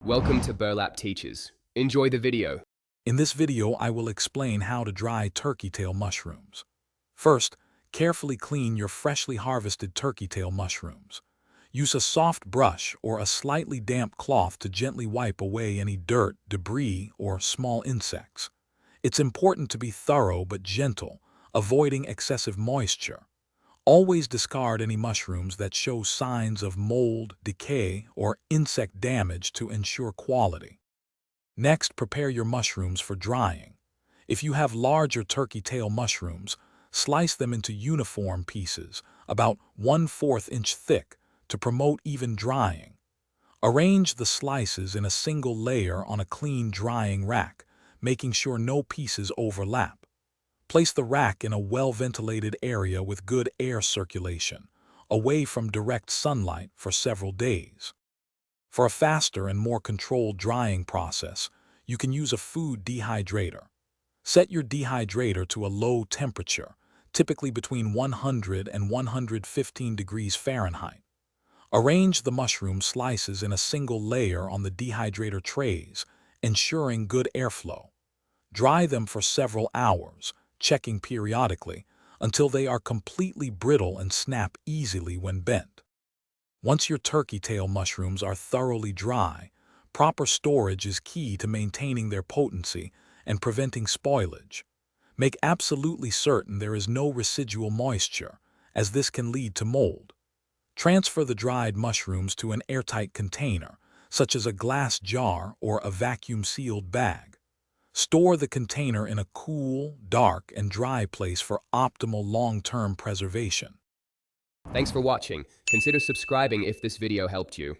Welcome to Burlap Teachers. Enjoy the video. In this video, I will explain how to dry turkey tail mushrooms. First, carefully clean your freshly harvested turkey tail mushrooms. Use a soft brush or a slightly damp cloth to gently wipe away any dirt, debris, or small insects. It's important to be thorough but gentle, avoiding excessive moisture. Always discard any mushrooms that show signs of mold, decay, or insect damage to ensure quality. Next, prepare your mushrooms for drying. If you have larger turkey tail mushrooms, slice them into uniform pieces, about 1/4 inch thick, to promote even drying. Arrange the slices in a single layer on a clean drying rack, making sure no pieces overlap. Place the rack in a well-ventilated area with good air circulation, away from direct sunlight for several days. For a faster and more controlled drying process, you can use a food dehydrator. Set your dehydrator to a low temperature, typically between 100 and 115 degrees Fahrenheit. Arrange the mushroom slices in a single layer on the dehydrator trays, ensuring good airflow. Dry them for several hours, checking periodically, until they are completely brittle and snap easily when bent. Once your turkey tail mushrooms are thoroughly dry, proper storage is key to maintaining their potency and preventing spoilage. Make absolutely certain there is no residual moisture, as this can lead to mold. Transfer the dried mushrooms to an airtight container, such as a glass jar or a vacuum-sealed bag. Store the container in a cool, dark, and dry place for optimal long-term preservation. Thanks for watching. Consider subscribing if this video helped you.